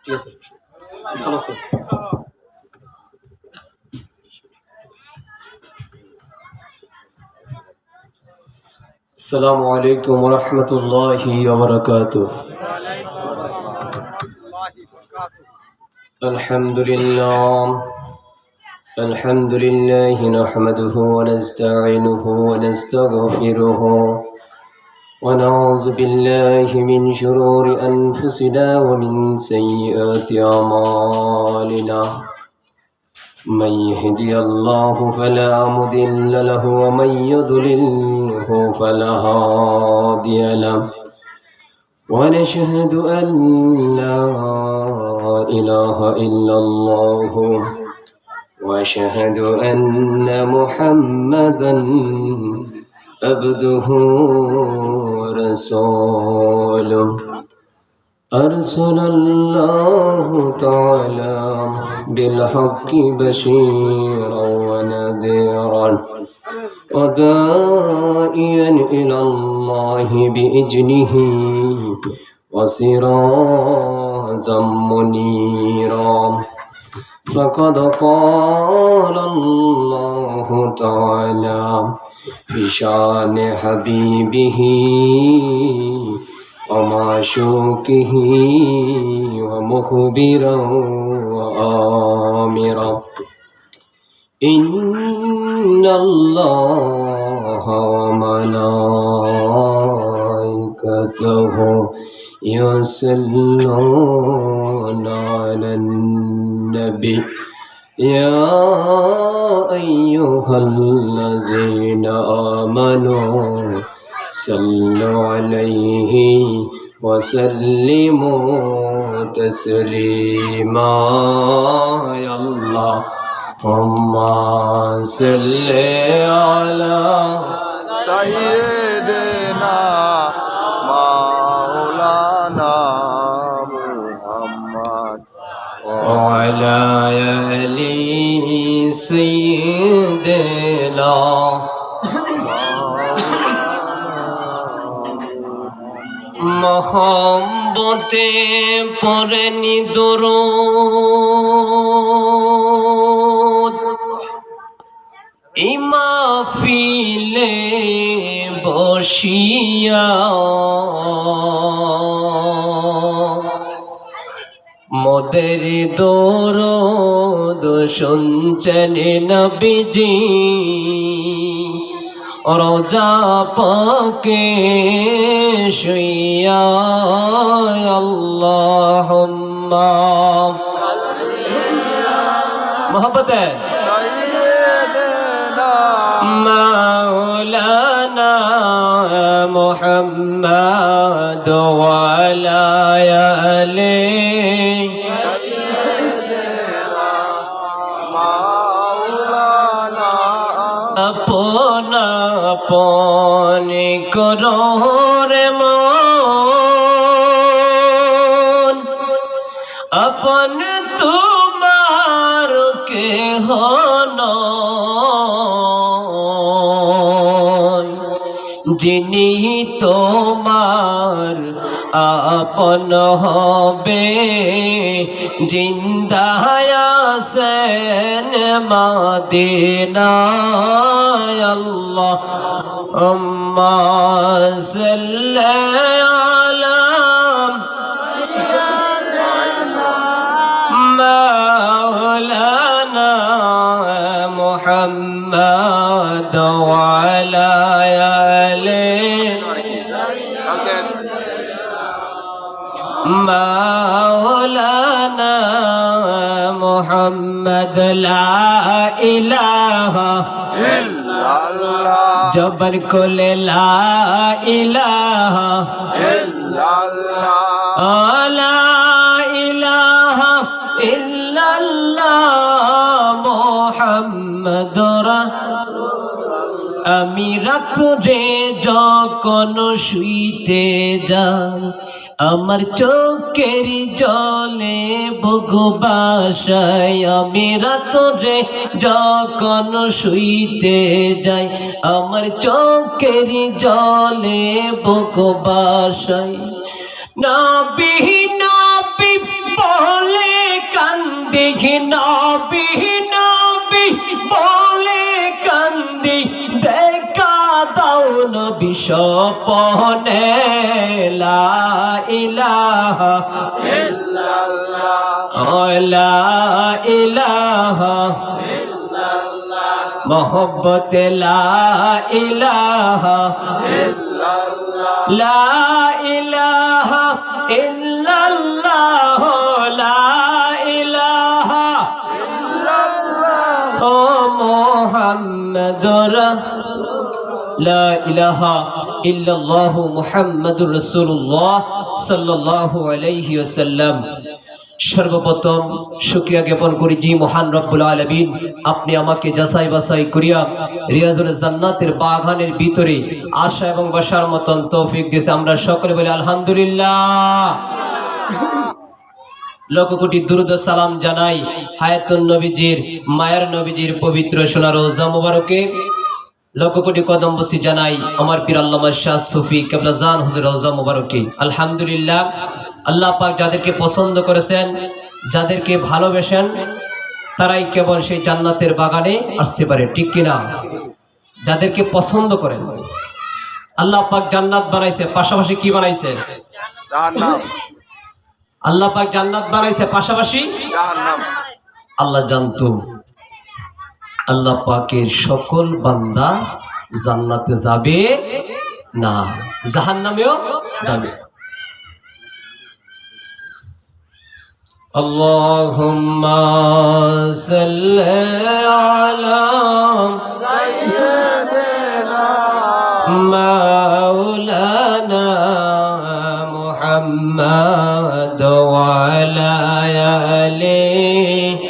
ঠিক আছে চলো স্যার। আসসালামু আলাইকুম ওয়া রাহমাতুল্লাহি ওয়া বারাকাতুহু। আলহামদুলিল্লাহ আলহামদুলিল্লাহি নাহমাদুহু ওয়া নাস্তাঈনুহু ওয়া নাস্তাগফিরুহু ওয়া নাউযু বিল্লাহি মিন শুরুরি আনফুসিনা ওয়া মিন সাইয়্যাতি আমালিনা। من يهدي الله فلا مضل له ومن يضلله فلا هادي له ونشهد أن لا إله إلا الله وأشهد أن محمدا عبده ورسوله أرسل الله تعالى بالحق بشيرا ونذيرا وداعيا إلى الله بإذنه وسراجا منيرا. فقد قال الله تعالى في شأن حبيبه ومعشوقه ومخبرا وآمرا إن الله وملائكته يصلون على النبي يا أيها الذين آمنوا صلوا عليه وسلموا تسليما. يا اللهم صل على سيدنا مولانا محمد وعلى آل سيدنا মোহব্বতে পড়েনি দরুদ ইমাফিলে বসিয়া মোদের দরুদ শুনছেন নবীজি রোজা পাকে শুইয়া। আল্লাহুম্মা মোহব্বত है মাওলানা মুহাম্মদ ওয়া আলা আলিহি আপনা আপনি করো রে মন আপন তোমার কেহ নয় যিনি তোমার আপন হবে জিন্দায় আছেন মদিনায়। আল্লাহুম্মা সাল্লি আলা মাওলানা মুহাম্মদ ওয়া আলা আলিহি মাওলানা মুহাম্মদ লা ইলাহা ইল্লাল্লাহ জবর কোলে লা ইলাহা ইল্লাল্লাহ লা ইলাহা ইল্লাল্লাহ মুহাম্মাদুর রাসূলুল্লাহ। আমি রাত্রে যখন শুইতে যাই আমার চোখের জলে ভগবাসায়। আমি রাত্রে যখন শুইতে যাই আমার চোখের জলে ভগবাসায়। নবী নবী বল স্বপনে লা ইলাহা লা ইলাহা মোহব্বতে লা ইলাহা লা ইলাহা ইল্লাল্লাহ লা ইলাহা ও মুহাম্মাদুর লা ইলাহা ইল্লাল্লাহ মুহাম্মাদুর রাসূলুল্লাহ সাল্লাল্লাহু আলাইহি ওয়াসাল্লাম। সর্বপ্রথম শুকরিয়া জ্ঞাপন করি জি মহান রব্বুল আলামিন, আপনি আমাকে যাচাই বাছাই করিয়া রিয়াজুল জান্নাতের বাগানের ভিতরে আশা এবং বসার মতন তৌফিক দিয়েছে। আমরা সকলে বলি আলহামদুলিল্লাহ। লক্ষ কোটি দুরূদ ও সালাম জানাই হায়াতুন নবীজির মায়ের নবীজির পবিত্র সোনার রওজা মুবারকে। লক্ষ কোটি কদম বসি জানাই আমার পীর আল্লামা শাহ সুফি কেবলা জান হুজুর রওজা মুবারকে। আলহামদুলিল্লাহ, আল্লাহ পাক যাদেরকে পছন্দ করেছেন, যাদেরকে ভালোবেসেন, তারাই কেবল সেই জান্নাতের বাগানে আসতে পারে, ঠিক কিনা? যাদেরকে পছন্দ করেন আল্লাহ পাক জান্নাত বানাইছে, পাশাপাশি কি বানাইছে? জাহান্নাম। আল্লাহ পাক জান্নাত বানাইছে, পাশাপাশি জাহান্নাম। আল্লাহ জানতো আল্লাহ পাকের সকল বান্দা জান্নাতে যাবে না, জাহান্নামেও যাবে। আল্লাহুম্মা সাল্লি আলা সাইয়্যিদিনা মাওলানা মুহাম্মাদ ওয়া আলা আলিহি